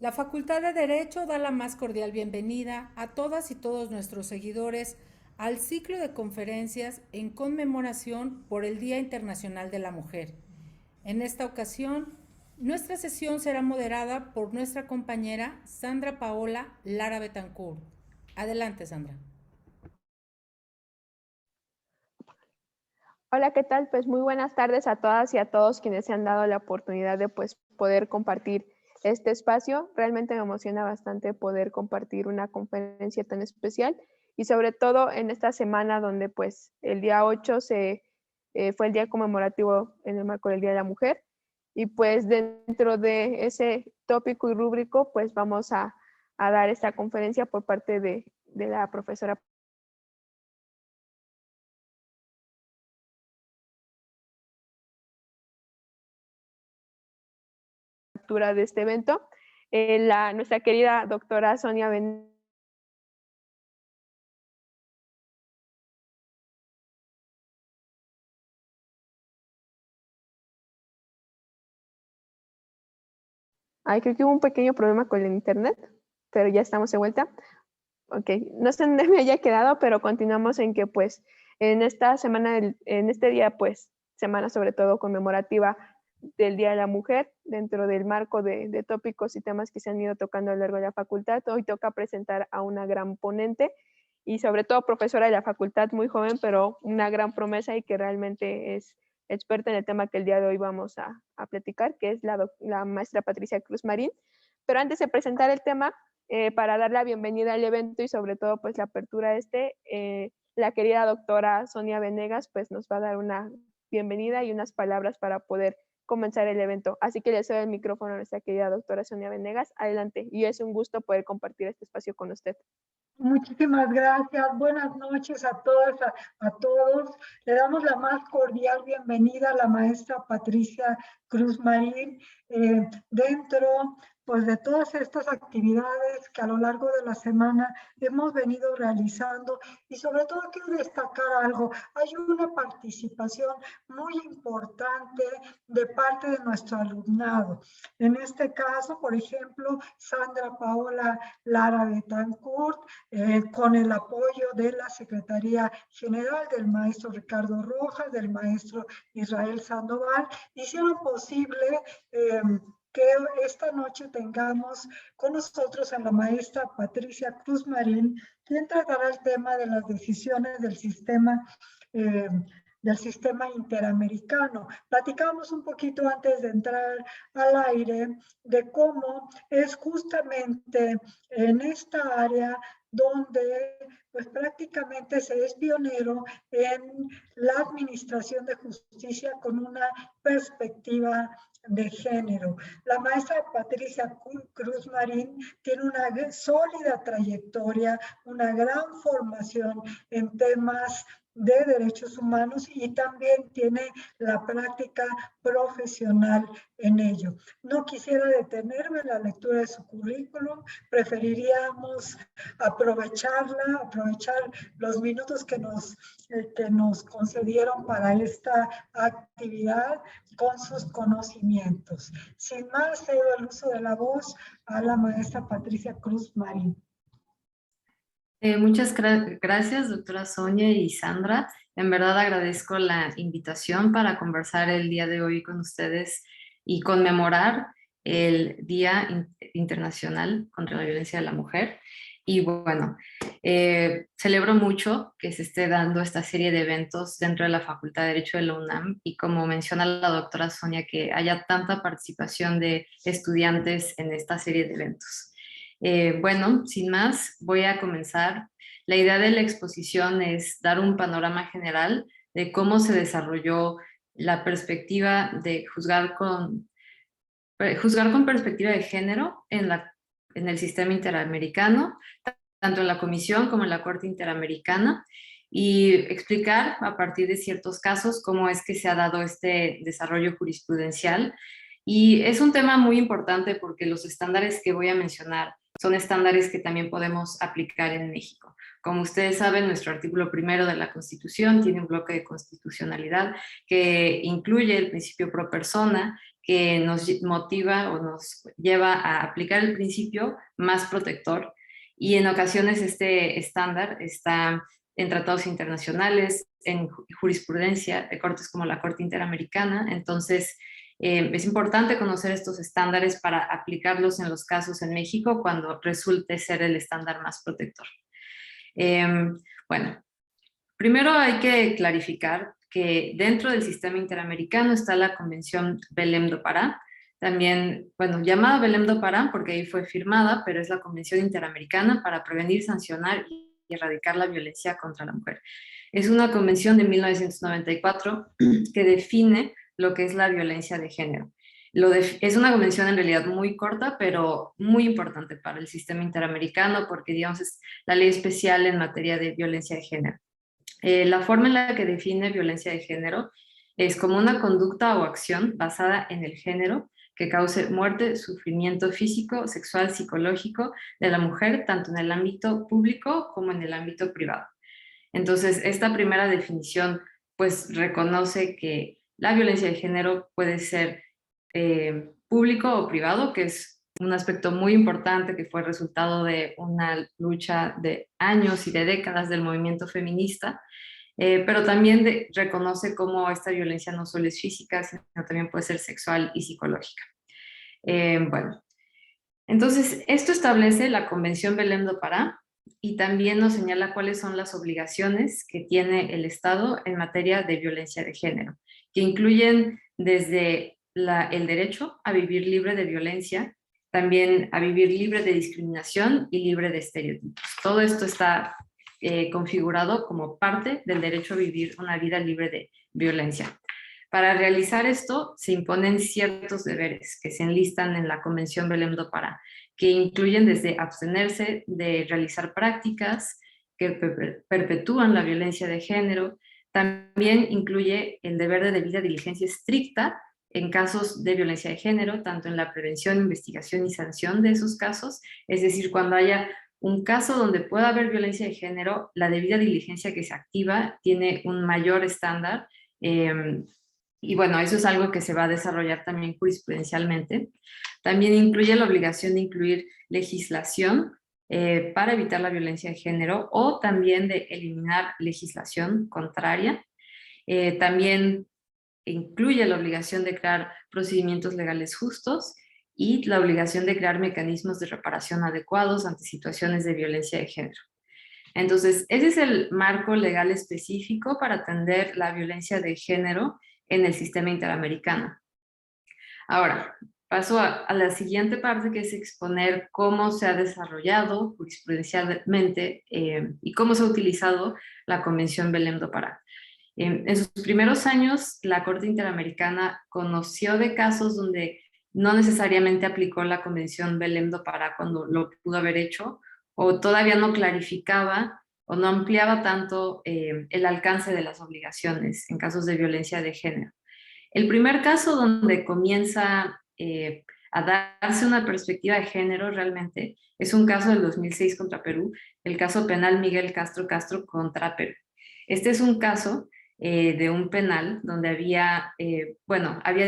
La Facultad de Derecho da la más cordial bienvenida a todas y todos nuestros seguidores al ciclo de conferencias en conmemoración por el Día Internacional de la Mujer. En esta ocasión, nuestra sesión será moderada por nuestra compañera Sandra Paola Lara Betancourt. Adelante, Sandra. Hola, ¿qué tal? Pues muy buenas tardes a todas y a todos quienes se han dado la oportunidad de poder compartir este espacio. Realmente me emociona bastante poder compartir una conferencia tan especial y sobre todo en esta semana donde pues el día 8 fue el día conmemorativo en el marco del Día de la Mujer y pues dentro de ese tópico y rúbrico pues vamos a dar esta conferencia por parte de la profesora de este evento, nuestra querida doctora Sonia Venegas. Ay, creo que hubo un pequeño problema con el internet, pero ya estamos de vuelta. Ok, no sé dónde me haya quedado, pero continuamos en que pues en esta semana, en este día pues semana sobre todo conmemorativa del Día de la Mujer, dentro del marco de tópicos y temas que se han ido tocando a lo largo de la facultad, hoy toca presentar a una gran ponente y sobre todo profesora de la facultad, muy joven, pero una gran promesa y que realmente es experta en el tema que el día de hoy vamos a platicar, que es la maestra Patricia Cruz Marín. Pero antes de presentar el tema, para dar la bienvenida al evento y sobre todo pues la apertura a la querida doctora Sonia Venegas pues nos va a dar una bienvenida y unas palabras para poder comenzar el evento. Así que le cedo el micrófono a nuestra querida doctora Sonia Venegas. Adelante, y es un gusto poder compartir este espacio con usted. Muchísimas gracias. Buenas noches a todas, a todos. Le damos la más cordial bienvenida a la maestra Patricia Cruz Marín dentro pues, de todas estas actividades que a lo largo de la semana hemos venido realizando y sobre todo quiero destacar algo. Hay una participación muy importante de parte de nuestro alumnado. En este caso, por ejemplo, Sandra Paola Lara Betancourt, con el apoyo de la Secretaría General del maestro Ricardo Rojas, del maestro Israel Sandoval, hicieron posible que esta noche tengamos con nosotros a la maestra Patricia Cruz Marín, quien tratará el tema de las decisiones eh, del sistema interamericano. Platicamos un poquito antes de entrar al aire de cómo es justamente en esta área donde pues prácticamente se es pionero en la administración de justicia con una perspectiva de género. La maestra Patricia Cruz Marín tiene una sólida trayectoria, una gran formación en temas de derechos humanos y también tiene la práctica profesional en ello. No quisiera detenerme en la lectura de su currículum, preferiríamos aprovechar los minutos que nos concedieron para esta actividad con sus conocimientos. Sin más, cedo el uso de la voz a la maestra Patricia Cruz Marín. Muchas gracias, doctora Sonia y Sandra. En verdad agradezco la invitación para conversar el día de hoy con ustedes y conmemorar el Día Internacional contra la Violencia de la Mujer. Y bueno, celebro mucho que se esté dando esta serie de eventos dentro de la Facultad de Derecho de la UNAM y como menciona la doctora Sonia, que haya tanta participación de estudiantes en esta serie de eventos. Bueno, sin más, voy a comenzar. La idea de la exposición es dar un panorama general de cómo se desarrolló la perspectiva de juzgar con perspectiva de género en el sistema interamericano, tanto en la Comisión como en la Corte Interamericana, y explicar a partir de ciertos casos cómo es que se ha dado este desarrollo jurisprudencial. Y es un tema muy importante porque los estándares que voy a mencionar son estándares que también podemos aplicar en México. Como ustedes saben, nuestro artículo primero de la Constitución tiene un bloque de constitucionalidad que incluye el principio pro persona, que nos motiva o nos lleva a aplicar el principio más protector, y en ocasiones este estándar está en tratados internacionales, en jurisprudencia de cortes como la Corte Interamericana. Entonces, es importante conocer estos estándares para aplicarlos en los casos en México cuando resulte ser el estándar más protector. Bueno, primero hay que clarificar que dentro del sistema interamericano está la Convención Belém do Pará, también, bueno, llamada Belém do Pará porque ahí fue firmada, pero es la Convención Interamericana para prevenir, sancionar y erradicar la violencia contra la mujer. Es una convención de 1994 que define lo que es la violencia de género. Es una convención en realidad muy corta, pero muy importante para el sistema interamericano porque, digamos, es la ley especial en materia de violencia de género. La forma en la que define violencia de género es como una conducta o acción basada en el género que cause muerte, sufrimiento físico, sexual, psicológico de la mujer, tanto en el ámbito público como en el ámbito privado. Entonces, esta primera definición pues reconoce que la violencia de género puede ser público o privado, que es un aspecto muy importante que fue resultado de una lucha de años y de décadas del movimiento feminista, pero también reconoce cómo esta violencia no solo es física, sino también puede ser sexual y psicológica. Bueno, entonces esto establece la Convención Belém do Pará y también nos señala cuáles son las obligaciones que tiene el Estado en materia de violencia de género, que incluyen desde el derecho a vivir libre de violencia, también a vivir libre de discriminación y libre de estereotipos. Todo esto está configurado como parte del derecho a vivir una vida libre de violencia. Para realizar esto se imponen ciertos deberes que se enlistan en la Convención Belém do Pará, que incluyen desde abstenerse de realizar prácticas que perpetúan la violencia de género. También incluye el deber de debida diligencia estricta en casos de violencia de género, tanto en la prevención, investigación y sanción de esos casos, es decir, cuando haya un caso donde pueda haber violencia de género, la debida diligencia que se activa tiene un mayor estándar, y bueno, eso es algo que se va a desarrollar también jurisprudencialmente. También incluye la obligación de incluir legislación para evitar la violencia de género o también de eliminar legislación contraria. También incluye la obligación de crear procedimientos legales justos y la obligación de crear mecanismos de reparación adecuados ante situaciones de violencia de género. Entonces, ese es el marco legal específico para atender la violencia de género en el sistema interamericano. Ahora, paso a la siguiente parte, que es exponer cómo se ha desarrollado jurisprudencialmente y cómo se ha utilizado la Convención Belém do Pará. En sus primeros años, la Corte Interamericana conoció de casos donde no necesariamente aplicó la Convención Belém do Pará cuando lo pudo haber hecho, o todavía no clarificaba o no ampliaba tanto el alcance de las obligaciones en casos de violencia de género. El primer caso donde comienza a darse una perspectiva de género realmente es un caso del 2006 contra Perú, el caso penal Miguel Castro Castro contra Perú. Este es un caso de un penal donde había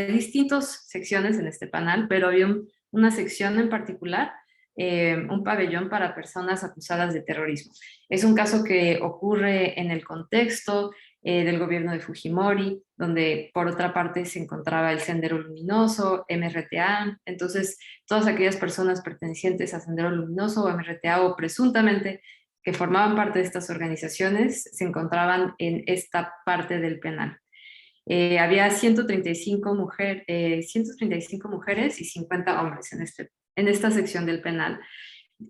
distintas secciones en este penal, pero había una sección en particular, un pabellón para personas acusadas de terrorismo. Es un caso que ocurre en el contexto del gobierno de Fujimori, donde por otra parte se encontraba el Sendero Luminoso, MRTA. Entonces, todas aquellas personas pertenecientes a Sendero Luminoso o MRTA o presuntamente que formaban parte de estas organizaciones se encontraban en esta parte del penal. Había 135 mujeres y 50 hombres en esta sección del penal.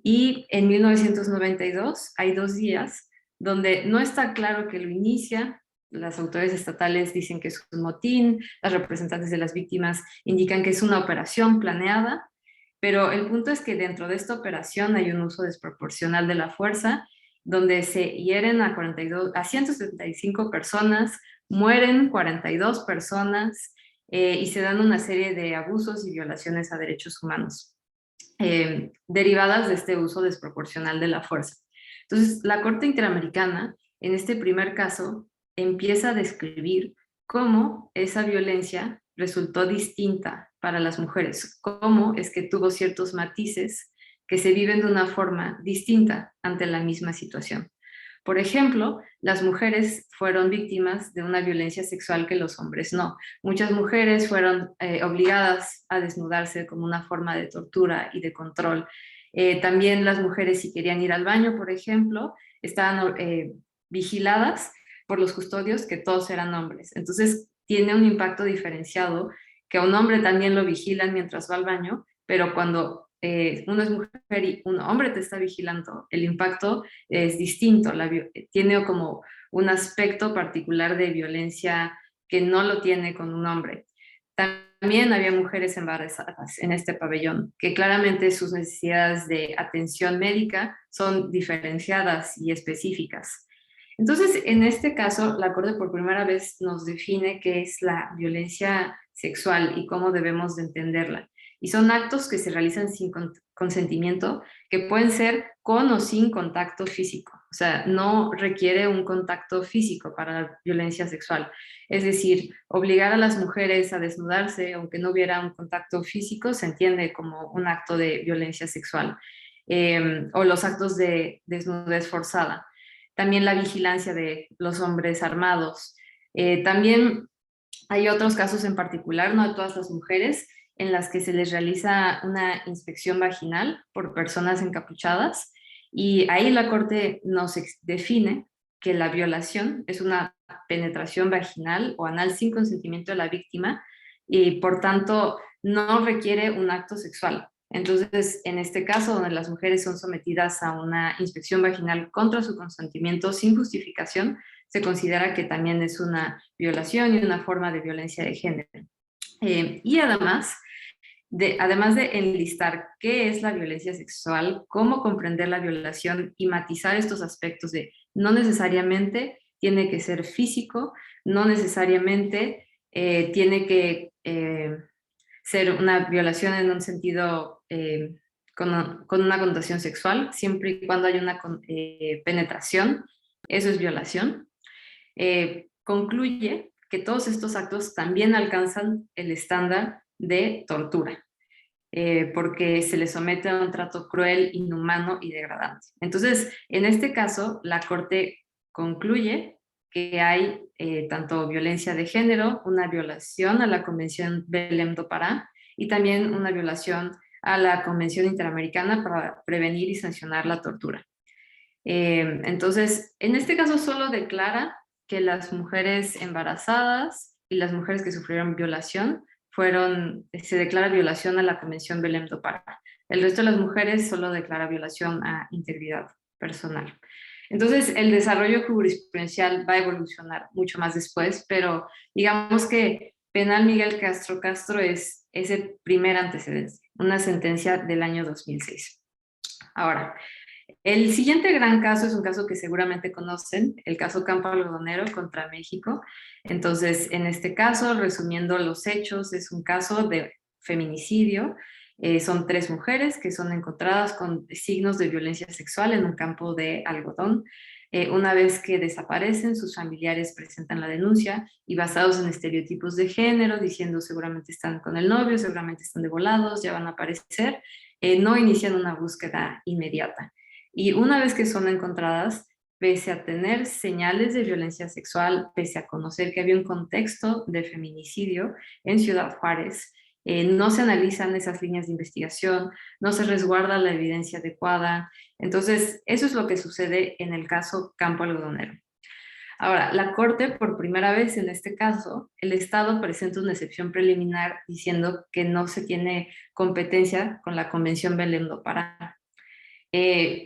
Y en 1992 hay 2 días donde no está claro que lo inicia. Las autoridades estatales dicen que es un motín, las representantes de las víctimas indican que es una operación planeada, pero el punto es que dentro de esta operación hay un uso desproporcional de la fuerza, donde se hieren a 175 personas, mueren 42 personas y se dan una serie de abusos y violaciones a derechos humanos derivadas de este uso desproporcional de la fuerza. Entonces, la Corte Interamericana, en este primer caso, empieza a describir cómo esa violencia resultó distinta para las mujeres, cómo es que tuvo ciertos matices que se viven de una forma distinta ante la misma situación. Por ejemplo, las mujeres fueron víctimas de una violencia sexual que los hombres no. Muchas mujeres fueron obligadas a desnudarse como una forma de tortura y de control. También las mujeres, si querían ir al baño, por ejemplo, estaban vigiladas por los custodios, que todos eran hombres. Entonces, tiene un impacto diferenciado, que a un hombre también lo vigilan mientras va al baño, pero cuando uno es mujer y un hombre te está vigilando, el impacto es distinto, tiene como un aspecto particular de violencia que no lo tiene con un hombre. También había mujeres embarazadas en este pabellón, que claramente sus necesidades de atención médica son diferenciadas y específicas. Entonces, en este caso, la Corte por primera vez nos define qué es la violencia sexual y cómo debemos de entenderla. Y son actos que se realizan sin consentimiento, que pueden ser con o sin contacto físico. O sea, no requiere un contacto físico para la violencia sexual. Es decir, obligar a las mujeres a desnudarse, aunque no hubiera un contacto físico, se entiende como un acto de violencia sexual. O los actos de desnudez forzada. También la vigilancia de los hombres armados. También hay otros casos en particular, no de todas las mujeres, en las que se les realiza una inspección vaginal por personas encapuchadas, y ahí la Corte nos define que la violación es una penetración vaginal o anal sin consentimiento de la víctima y por tanto no requiere un acto sexual. Entonces, en este caso, donde las mujeres son sometidas a una inspección vaginal contra su consentimiento sin justificación, se considera que también es una violación y una forma de violencia de género. Y además de enlistar qué es la violencia sexual, cómo comprender la violación y matizar estos aspectos de no necesariamente tiene que ser físico, no necesariamente tiene que ser una violación en un sentido con una connotación sexual, siempre y cuando haya una penetración, eso es violación. Concluye que todos estos actos también alcanzan el estándar de tortura, porque se les somete a un trato cruel, inhumano y degradante. Entonces, en este caso, la Corte concluye que hay tanto violencia de género, una violación a la Convención Belém do Pará y también una violación a la Convención Interamericana para prevenir y sancionar la tortura. Entonces, en este caso solo declara que las mujeres embarazadas y las mujeres que sufrieron violación se declara violación a la Convención Belém do Pará. El resto de las mujeres solo declara violación a integridad personal. Entonces, el desarrollo jurisprudencial va a evolucionar mucho más después, pero digamos que Penal Miguel Castro Castro es ese primer antecedente, una sentencia del año 2006. Ahora, el siguiente gran caso es un caso que seguramente conocen, el caso Campo Algodonero contra México. Entonces, en este caso, resumiendo los hechos, es un caso de feminicidio. Son 3 mujeres que son encontradas con signos de violencia sexual en un campo de algodón. Una vez que desaparecen, sus familiares presentan la denuncia y basados en estereotipos de género, diciendo seguramente están con el novio, seguramente están de volados, ya van a aparecer, no inician una búsqueda inmediata. Y una vez que son encontradas, pese a tener señales de violencia sexual, pese a conocer que había un contexto de feminicidio en Ciudad Juárez, no se analizan esas líneas de investigación, no se resguarda la evidencia adecuada. Entonces, eso es lo que sucede en el caso Campo Algodonero. Ahora, la Corte, por primera vez en este caso, el Estado presenta una excepción preliminar diciendo que no se tiene competencia con la Convención Belém do Pará.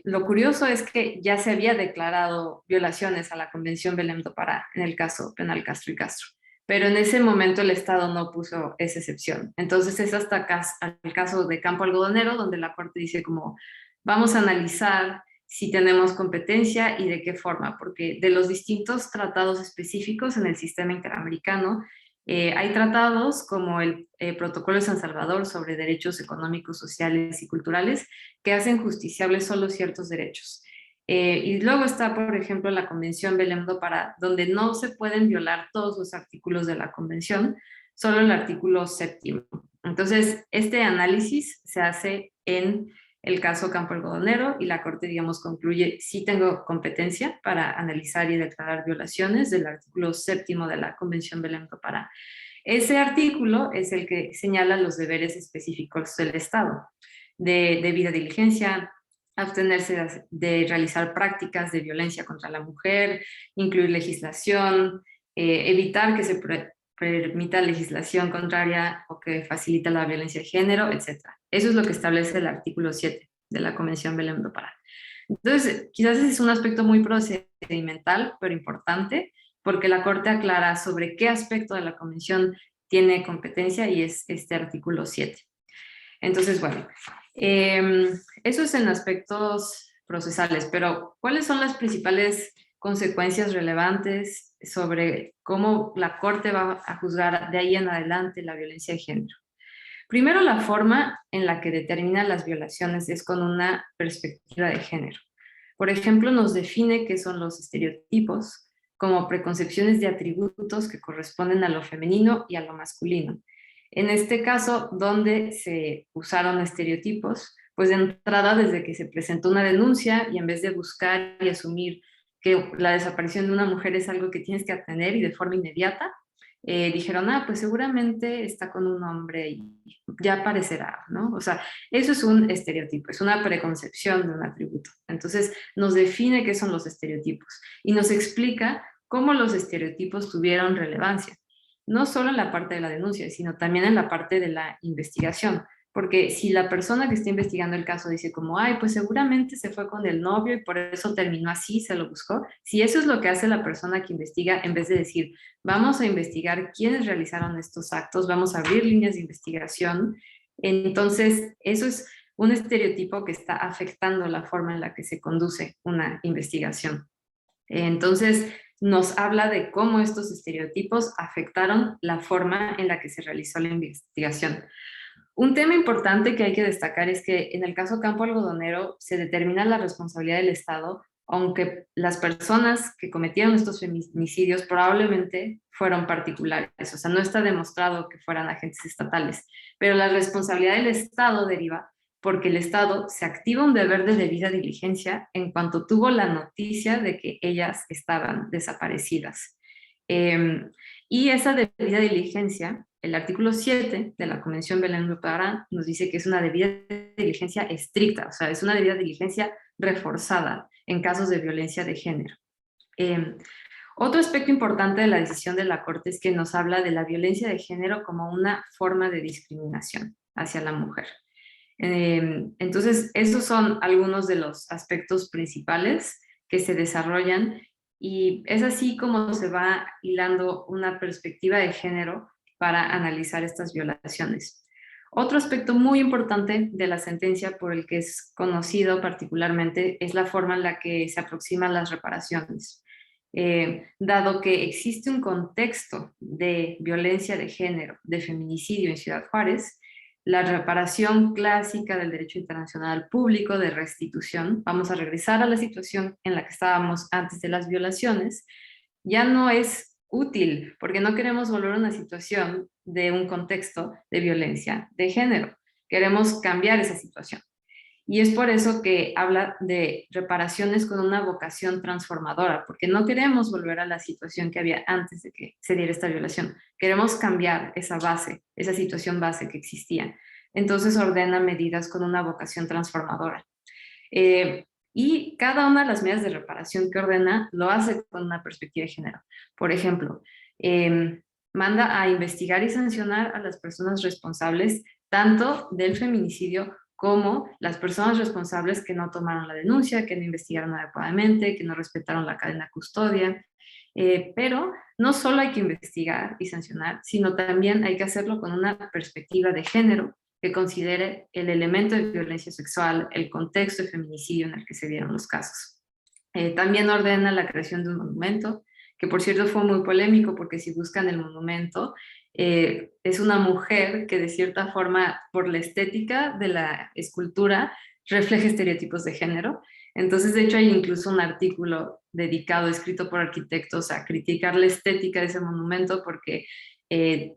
Lo curioso es que ya se había declarado violaciones a la Convención Belém do Pará en el caso penal Castro y Castro, pero en ese momento el Estado no puso esa excepción. Entonces es hasta el caso de Campo Algodonero donde la Corte dice como vamos a analizar si tenemos competencia y de qué forma, porque de los distintos tratados específicos en el sistema interamericano, hay tratados como el Protocolo de San Salvador sobre derechos económicos, sociales y culturales que hacen justiciables solo ciertos derechos. Y luego está, por ejemplo, la Convención Belém do Pará, donde no se pueden violar todos los artículos de la Convención, solo el artículo 7º. Entonces, este análisis se hace en el caso Campo Algodonero y la Corte, digamos, concluye, sí tengo competencia para analizar y declarar violaciones del artículo 7º de la Convención Belém do Pará. Ese artículo es el que señala los deberes específicos del Estado, de debida diligencia, abstenerse de realizar prácticas de violencia contra la mujer, incluir legislación, evitar que se permita legislación contraria o que facilita la violencia de género, etc. Eso es lo que establece el artículo 7 de la Convención Belém do Pará. Entonces, quizás ese es un aspecto muy procedimental, pero importante, porque la Corte aclara sobre qué aspecto de la Convención tiene competencia y es este artículo 7. Entonces, bueno, eso es en aspectos procesales, pero ¿cuáles son las principales consecuencias relevantes sobre cómo la Corte va a juzgar de ahí en adelante la violencia de género? Primero, la forma en la que determina las violaciones es con una perspectiva de género. Por ejemplo, nos define qué son los estereotipos como preconcepciones de atributos que corresponden a lo femenino y a lo masculino. En este caso, donde se usaron estereotipos, pues de entrada desde que se presentó una denuncia y en vez de buscar y asumir que la desaparición de una mujer es algo que tienes que atender y de forma inmediata, dijeron, pues seguramente está con un hombre y ya aparecerá, ¿no? O sea, eso es un estereotipo, es una preconcepción de un atributo. Entonces, nos define qué son los estereotipos y nos explica cómo los estereotipos tuvieron relevancia, no solo en la parte de la denuncia, sino también en la parte de la investigación. Porque si la persona que está investigando el caso dice como, pues seguramente se fue con el novio y por eso terminó así, se lo buscó. Si eso es lo que hace la persona que investiga, en vez de decir, vamos a investigar quiénes realizaron estos actos, vamos a abrir líneas de investigación, entonces eso es un estereotipo que está afectando la forma en la que se conduce una investigación. Entonces, nos habla de cómo estos estereotipos afectaron la forma en la que se realizó la investigación. Un tema importante que hay que destacar es que en el caso Campo Algodonero se determina la responsabilidad del Estado, aunque las personas que cometieron estos feminicidios probablemente fueron particulares, o sea, no está demostrado que fueran agentes estatales, pero la responsabilidad del Estado deriva porque el Estado se activa un deber de debida diligencia en cuanto tuvo la noticia de que ellas estaban desaparecidas. Y esa debida diligencia, el artículo 7 de la Convención Belém do Pará nos dice que es una debida diligencia estricta, o sea, es una debida diligencia reforzada en casos de violencia de género. Otro aspecto importante de la decisión de la Corte es que nos habla de la violencia de género como una forma de discriminación hacia la mujer. Entonces, esos son algunos de los aspectos principales que se desarrollan y es así como se va hilando una perspectiva de género para analizar estas violaciones. Otro aspecto muy importante de la sentencia por el que es conocido particularmente es la forma en la que se aproximan las reparaciones. Dado que existe un contexto de violencia de género, de feminicidio en Ciudad Juárez, la reparación clásica del derecho internacional público de restitución, vamos a regresar a la situación en la que estábamos antes de las violaciones, ya no es útil porque no queremos volver a una situación de un contexto de violencia de género. Queremos cambiar esa situación. Y es por eso que habla de reparaciones con una vocación transformadora, porque no queremos volver a la situación que había antes de que se diera esta violación. Queremos cambiar esa base, esa situación base que existía. Entonces ordena medidas con una vocación transformadora. Y cada una de las medidas de reparación que ordena lo hace con una perspectiva de género. Por ejemplo, manda a investigar y sancionar a las personas responsables tanto del feminicidio como las personas responsables que no tomaron la denuncia, que no investigaron adecuadamente, que no respetaron la cadena custodia. Pero no solo hay que investigar y sancionar, sino también hay que hacerlo con una perspectiva de género que considere el elemento de violencia sexual, el contexto de feminicidio en el que se dieron los casos. También ordena la creación de un monumento, que por cierto fue muy polémico porque si buscan el monumento, es una mujer que de cierta forma, por la estética de la escultura, refleja estereotipos de género. Entonces, de hecho, hay incluso un artículo dedicado, escrito por arquitectos, a criticar la estética de ese monumento porque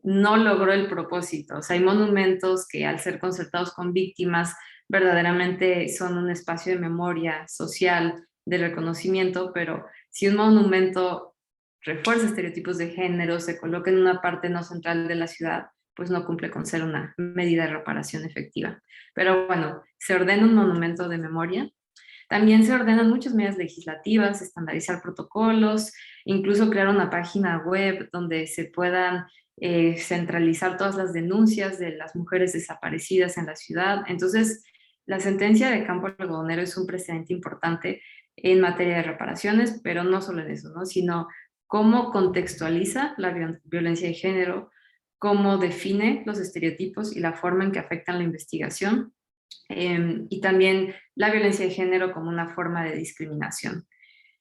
no logró el propósito. O sea, hay monumentos que al ser concertados con víctimas verdaderamente son un espacio de memoria social, de reconocimiento, pero si un monumento refuerza estereotipos de género, se coloca en una parte no central de la ciudad, pues no cumple con ser una medida de reparación efectiva. Pero bueno, se ordena un monumento de memoria. También se ordenan muchas medidas legislativas, estandarizar protocolos, incluso crear una página web donde se puedan centralizar todas las denuncias de las mujeres desaparecidas en la ciudad. Entonces, la sentencia de Campo Algodonero es un precedente importante en materia de reparaciones, pero no solo en eso, ¿no? Sino cómo contextualiza la violencia de género, cómo define los estereotipos y la forma en que afectan la investigación, y también la violencia de género como una forma de discriminación.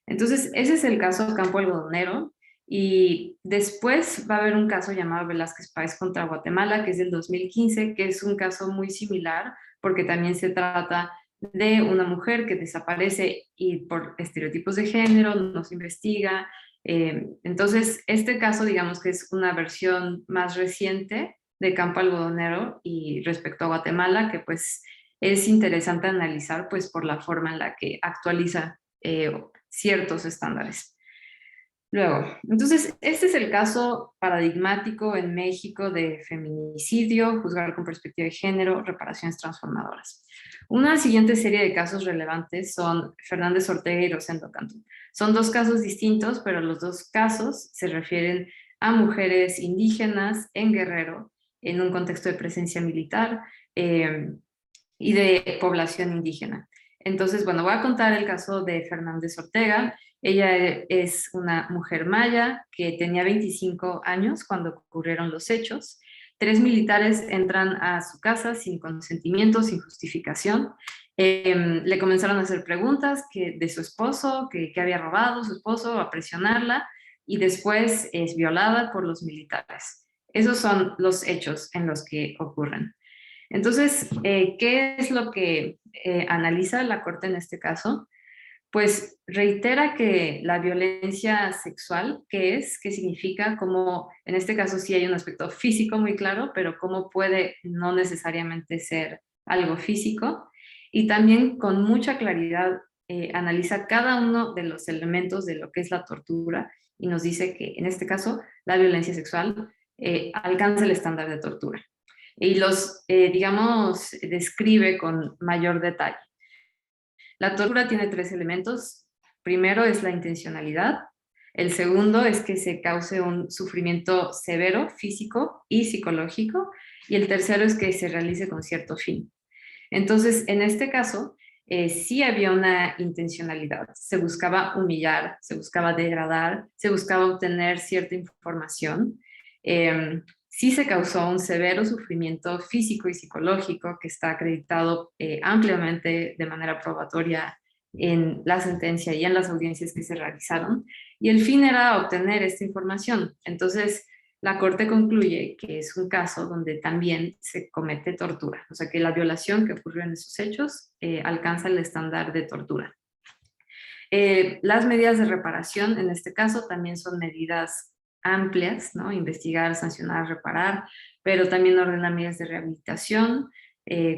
Entonces, ese es el caso Campo Algodonero, y después va a haber un caso llamado Velázquez Páez contra Guatemala, que es del 2015, que es un caso muy similar, porque también se trata de una mujer que desaparece y por estereotipos de género no se investiga. Entonces, este caso, digamos que es una versión más reciente de Campo Algodonero, y respecto a Guatemala, que pues es interesante analizar pues por la forma en la que actualiza ciertos estándares. Luego, entonces, este es el caso paradigmático en México de feminicidio, juzgar con perspectiva de género, reparaciones transformadoras. Una siguiente serie de casos relevantes son Fernández Ortega y Rosendo Cantú. Son dos casos distintos, pero los dos casos se refieren a mujeres indígenas en Guerrero, en un contexto de presencia militar y de población indígena. Entonces, bueno, voy a contar el caso de Fernández Ortega. Ella es una mujer maya que tenía 25 años cuando ocurrieron los hechos. 3 militares entran a su casa sin consentimiento, sin justificación. Le comenzaron a hacer preguntas de su esposo, que había robado su esposo, a presionarla, y después es violada por los militares. Esos son los hechos en los que ocurren. Entonces, ¿qué es lo que analiza la Corte en este caso? Pues reitera que la violencia sexual, ¿qué es? ¿Qué significa? Como en este caso sí hay un aspecto físico muy claro, pero cómo puede no necesariamente ser algo físico. Y también con mucha claridad analiza cada uno de los elementos de lo que es la tortura, y nos dice que en este caso la violencia sexual alcanza el estándar de tortura. Y los, digamos, describe con mayor detalle. La tortura tiene 3 elementos. Primero es la intencionalidad. El segundo es que se cause un sufrimiento severo, físico y psicológico. Y el tercero es que se realice con cierto fin. Entonces, en este caso, sí había una intencionalidad. Se buscaba humillar, se buscaba degradar, se buscaba obtener cierta información. Sí se causó un severo sufrimiento físico y psicológico que está acreditado ampliamente de manera probatoria en la sentencia y en las audiencias que se realizaron, y el fin era obtener esta información. Entonces, la Corte concluye que es un caso donde también se comete tortura, o sea que la violación que ocurrió en esos hechos alcanza el estándar de tortura. Las medidas de reparación en este caso también son medidas amplias, ¿no? Investigar, sancionar, reparar, pero también ordena medidas de rehabilitación,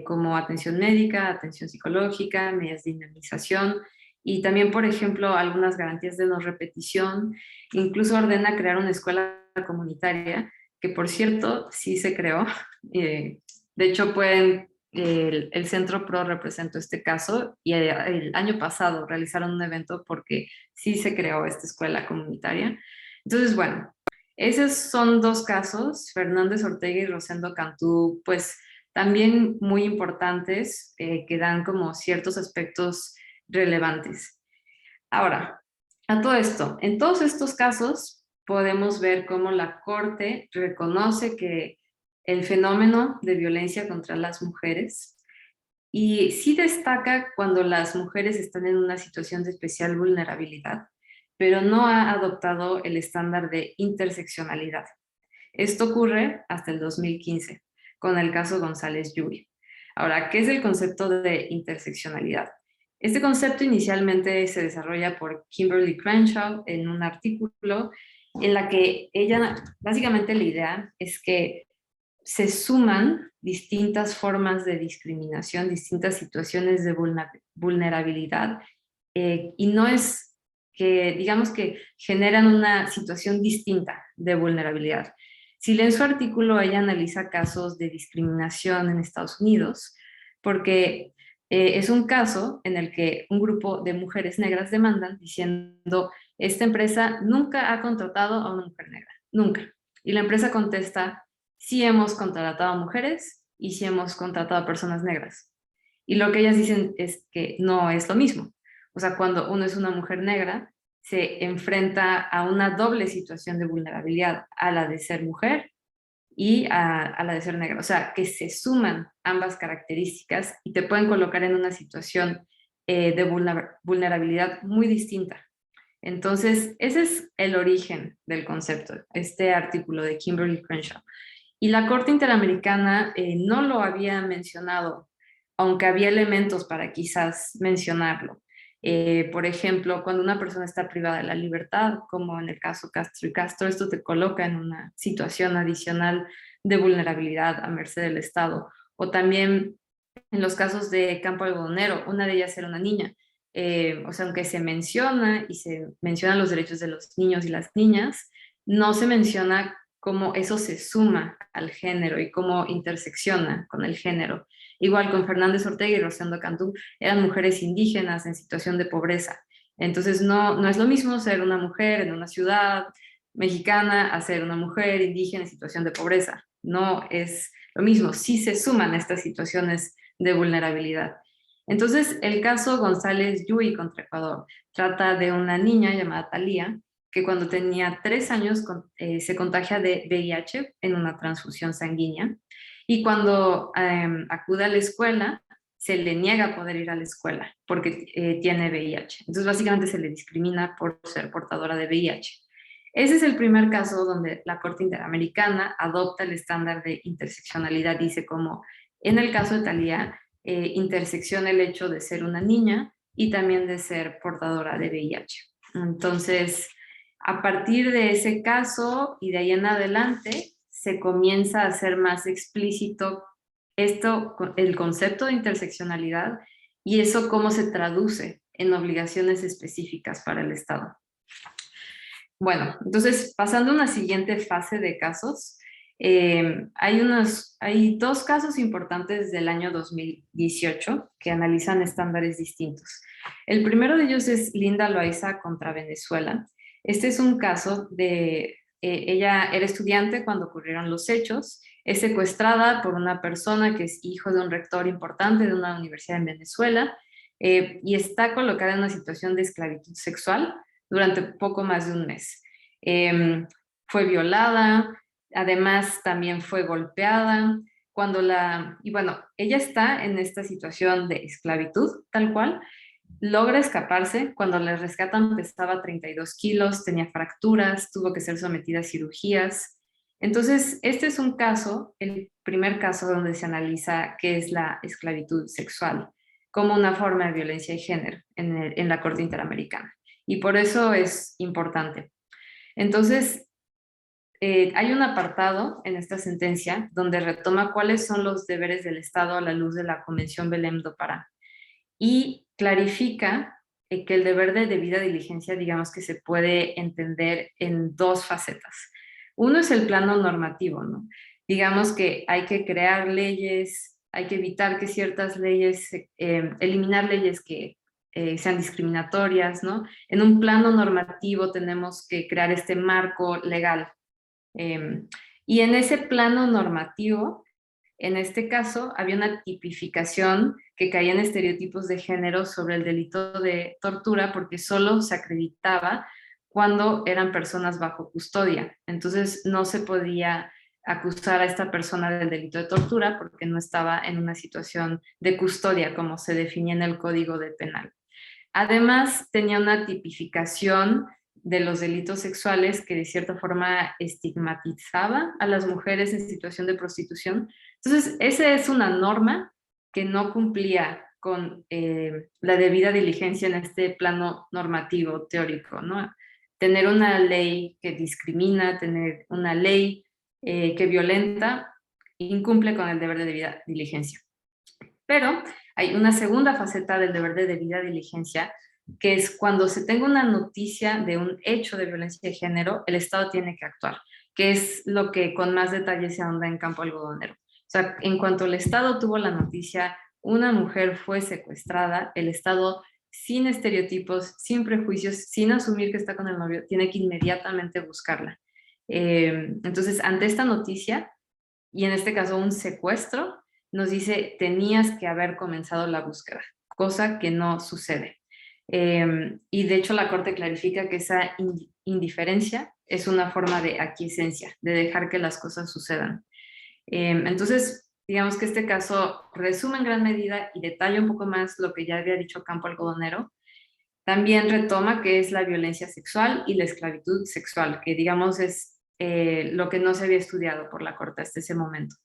como atención médica, atención psicológica, medidas de indemnización, y también, por ejemplo, algunas garantías de no repetición. Incluso ordena crear una escuela comunitaria, que por cierto, sí se creó. De hecho, el Centro PRO representó este caso, y el año pasado realizaron un evento porque sí se creó esta escuela comunitaria. Entonces, bueno, esos son 2 casos, Fernández Ortega y Rosendo Cantú, pues también muy importantes, que dan como ciertos aspectos relevantes. Ahora, a todo esto, en todos estos casos podemos ver cómo la Corte reconoce que el fenómeno de violencia contra las mujeres, y sí destaca cuando las mujeres están en una situación de especial vulnerabilidad, pero no ha adoptado el estándar de interseccionalidad. Esto ocurre hasta el 2015, con el caso González Yuri. Ahora, ¿qué es el concepto de interseccionalidad? Este concepto inicialmente se desarrolla por Kimberly Crenshaw en un artículo, en la que ella, básicamente la idea es que se suman distintas formas de discriminación, distintas situaciones de vulnerabilidad, y no es que, digamos que generan una situación distinta de vulnerabilidad. Si leen su artículo, ella analiza casos de discriminación en Estados Unidos, porque es un caso en el que un grupo de mujeres negras demandan diciendo, esta empresa nunca ha contratado a una mujer negra, nunca. Y la empresa contesta, sí hemos contratado a mujeres y sí hemos contratado a personas negras. Y lo que ellas dicen es que no es lo mismo. O sea, cuando uno es una mujer negra, se enfrenta a una doble situación de vulnerabilidad, a la de ser mujer y a la de ser negra. O sea, que se suman ambas características y te pueden colocar en una situación de vulnerabilidad muy distinta. Entonces, ese es el origen del concepto, este artículo de Kimberly Crenshaw. Y la Corte Interamericana no lo había mencionado, aunque había elementos para quizás mencionarlo. Por ejemplo, cuando una persona está privada de la libertad, como en el caso Castro y Castro, esto te coloca en una situación adicional de vulnerabilidad a merced del Estado. O también en los casos de Campo Algodonero, una de ellas era una niña. O sea, aunque se menciona y se mencionan los derechos de los niños y las niñas, no se menciona cómo eso se suma al género y cómo intersecciona con el género. Igual con Fernández Ortega y Rosendo Cantú, eran mujeres indígenas en situación de pobreza. Entonces no es lo mismo ser una mujer en una ciudad mexicana a ser una mujer indígena en situación de pobreza. No es lo mismo, sí se suman estas situaciones de vulnerabilidad. Entonces, el caso González Yui contra Ecuador trata de una niña llamada Thalía, que cuando tenía 3 años se contagia de VIH en una transfusión sanguínea, y cuando acude a la escuela, se le niega poder ir a la escuela porque tiene VIH. Entonces, básicamente se le discrimina por ser portadora de VIH. Ese es el primer caso donde la Corte Interamericana adopta el estándar de interseccionalidad. Dice como en el caso de Thalía, intersecciona el hecho de ser una niña y también de ser portadora de VIH. Entonces, a partir de ese caso y de ahí en adelante, se comienza a hacer más explícito esto, el concepto de interseccionalidad y eso cómo se traduce en obligaciones específicas para el Estado. Bueno, entonces pasando a una siguiente fase de casos, hay 2 casos importantes del año 2018 que analizan estándares distintos. El primero de ellos es Linda Loaiza contra Venezuela. Este es un caso de, ella era estudiante cuando ocurrieron los hechos, es secuestrada por una persona que es hijo de un rector importante de una universidad en Venezuela, y está colocada en una situación de esclavitud sexual durante poco más de un mes. Fue violada, además también fue golpeada. Y bueno, ella está en esta situación de esclavitud, tal cual, logra escaparse, cuando la rescatan pesaba 32 kilos, tenía fracturas, tuvo que ser sometida a cirugías. Entonces, este es un caso, el primer caso donde se analiza qué es la esclavitud sexual como una forma de violencia de género en la Corte Interamericana. Y por eso es importante. Entonces, hay un apartado en esta sentencia donde retoma cuáles son los deberes del Estado a la luz de la Convención Belém do Pará y clarifica que el deber de debida diligencia, digamos que se puede entender en 2 facetas. Uno es el plano normativo, ¿no? Digamos que hay que crear leyes, hay que evitar que ciertas leyes, eliminar leyes que sean discriminatorias, ¿no? En un plano normativo tenemos que crear este marco legal. Y en ese plano normativo, en este caso, había una tipificación que caía en estereotipos de género sobre el delito de tortura porque solo se acreditaba cuando eran personas bajo custodia. Entonces, no se podía acusar a esta persona del delito de tortura porque no estaba en una situación de custodia como se definía en el Código de Penal. Además, tenía una tipificación de los delitos sexuales que de cierta forma estigmatizaba a las mujeres en situación de prostitución. Entonces, esa es una norma que no cumplía con la debida diligencia en este plano normativo teórico, ¿no? tener una ley que discrimina, tener una ley que violenta, incumple con el deber de debida diligencia. Pero hay una segunda faceta del deber de debida diligencia, que es cuando se tenga una noticia de un hecho de violencia de género, el Estado tiene que actuar, que es lo que con más detalle se ahonda en Campo Algodonero. O sea, en cuanto el Estado tuvo la noticia, una mujer fue secuestrada, el Estado, sin estereotipos, sin prejuicios, sin asumir que está con el novio, tiene que inmediatamente buscarla. Entonces, ante esta noticia, y en este caso un secuestro, nos dice, tenías que haber comenzado la búsqueda, cosa que no sucede. Y de hecho la Corte clarifica que esa indiferencia es una forma de aquiescencia, de dejar que las cosas sucedan. Entonces, digamos que este caso resume en gran medida y detalla un poco más lo que ya había dicho Campo Algodonero. También retoma que es la violencia sexual y la esclavitud sexual, que digamos es lo que no se había estudiado por la Corte hasta ese momento.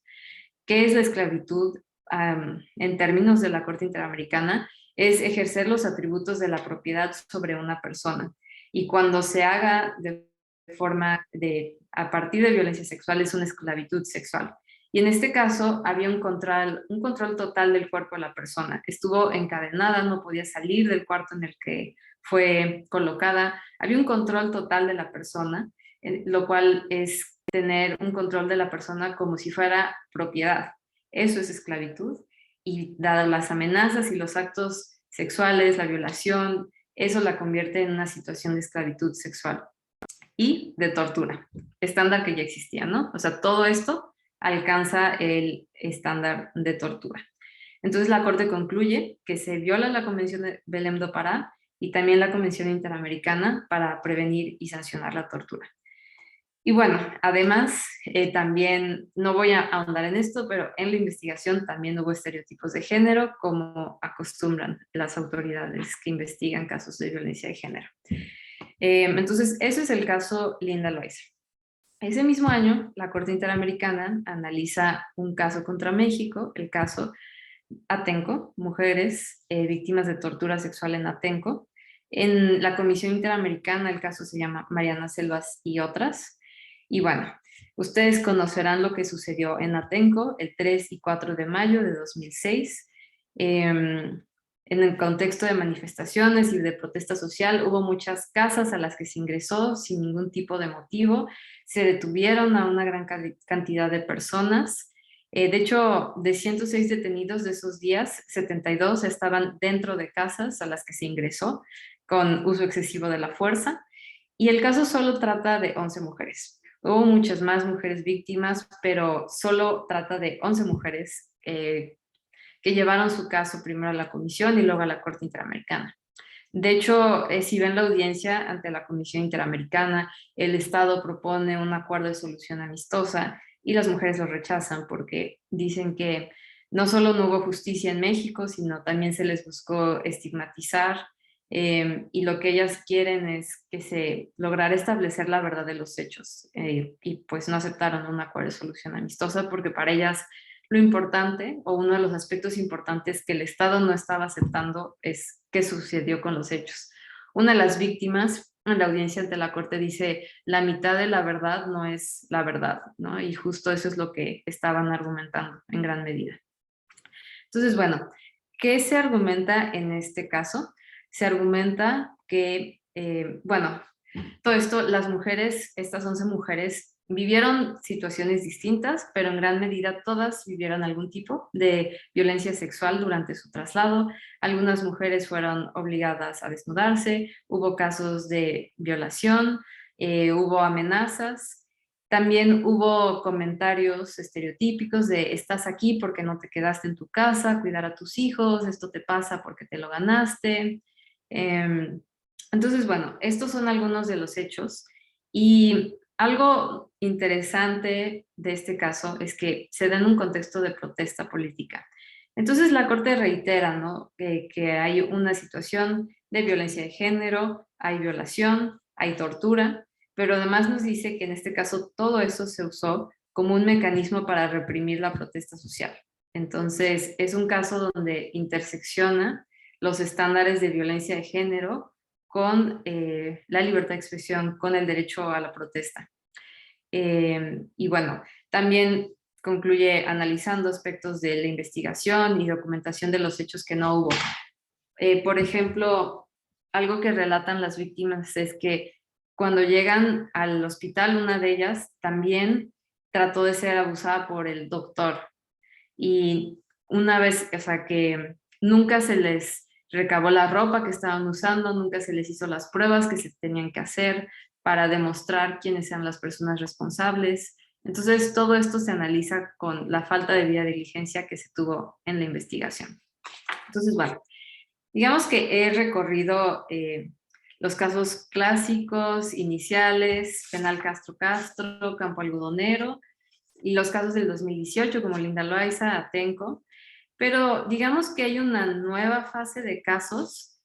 ¿Qué es la esclavitud? En términos de la Corte Interamericana, es ejercer los atributos de la propiedad sobre una persona. Y cuando se haga de forma a partir de violencia sexual, es una esclavitud sexual. Y en este caso había un control total del cuerpo de la persona. Estuvo encadenada, no podía salir del cuarto en el que fue colocada. Había un control total de la persona, lo cual es tener un control de la persona como si fuera propiedad. Eso es esclavitud. Y dadas las amenazas y los actos sexuales, la violación, eso la convierte en una situación de esclavitud sexual y de tortura, estándar que ya existía, ¿no? O sea, todo esto alcanza el estándar de tortura. Entonces la Corte concluye que se viola la Convención de Belém do Pará y también la Convención Interamericana para prevenir y sancionar la tortura. Y bueno, además, también, no voy a ahondar en esto, pero en la investigación también hubo estereotipos de género, como acostumbran las autoridades que investigan casos de violencia de género. Entonces, ese es el caso Linda Loaiza. Ese mismo año, la Corte Interamericana analiza un caso contra México, el caso Atenco, mujeres víctimas de tortura sexual en Atenco. En la Comisión Interamericana el caso se llama Mariana Selvas y otras. Y bueno, ustedes conocerán lo que sucedió en Atenco el 3 y 4 de mayo de 2006. En el contexto de manifestaciones y de protesta social, hubo muchas casas a las que se ingresó sin ningún tipo de motivo. Se detuvieron a una gran cantidad de personas. De hecho, de 106 detenidos de esos días, 72 estaban dentro de casas a las que se ingresó con uso excesivo de la fuerza. Y el caso solo trata de 11 mujeres. Hubo muchas más mujeres víctimas, pero solo trata de 11 mujeres que llevaron su caso primero a la Comisión y luego a la Corte Interamericana. De hecho, si ven la audiencia ante la Comisión Interamericana, el Estado propone un acuerdo de solución amistosa y las mujeres lo rechazan porque dicen que no solo no hubo justicia en México, sino también se les buscó estigmatizar, y lo que ellas quieren es que se lograra establecer la verdad de los hechos, y pues no aceptaron un acuerdo de solución amistosa porque para ellas lo importante, o uno de los aspectos importantes que el Estado no estaba aceptando, es qué sucedió con los hechos. Una de las víctimas en la audiencia ante la Corte dice, la mitad de la verdad no es la verdad, ¿no? Y justo eso es lo que estaban argumentando en gran medida. Entonces, bueno, ¿qué se argumenta en este caso? Se argumenta que, bueno, todo esto, las mujeres, estas 11 mujeres, vivieron situaciones distintas, pero en gran medida todas vivieron algún tipo de violencia sexual durante su traslado. Algunas mujeres fueron obligadas a desnudarse, hubo casos de violación, hubo amenazas. También hubo comentarios estereotípicos de estás aquí porque no te quedaste en tu casa, cuidar a tus hijos, esto te pasa porque te lo ganaste. Entonces, bueno, estos son algunos de los hechos y algo interesante de este caso es que se da en un contexto de protesta política. Entonces la Corte reitera, ¿no? que hay una situación de violencia de género, hay violación, hay tortura, pero además nos dice que en este caso todo eso se usó como un mecanismo para reprimir la protesta social. Entonces es un caso donde intersecciona los estándares de violencia de género con la libertad de expresión, con el derecho a la protesta. Y bueno, también concluye analizando aspectos de la investigación y documentación de los hechos que no hubo. Por ejemplo, algo que relatan las víctimas es que cuando llegan al hospital, una de ellas también trató de ser abusada por el doctor. Y una vez, o sea, que nunca se les recabó la ropa que estaban usando, nunca se les hizo las pruebas que se tenían que hacer para demostrar quiénes eran las personas responsables. Entonces, todo esto se analiza con la falta de debida diligencia que se tuvo en la investigación. Entonces, bueno, digamos que he recorrido los casos clásicos, iniciales, Penal Castro Castro, Campo Algodonero, y los casos del 2018 como Linda Loaiza, Atenco, pero digamos que hay una nueva fase de casos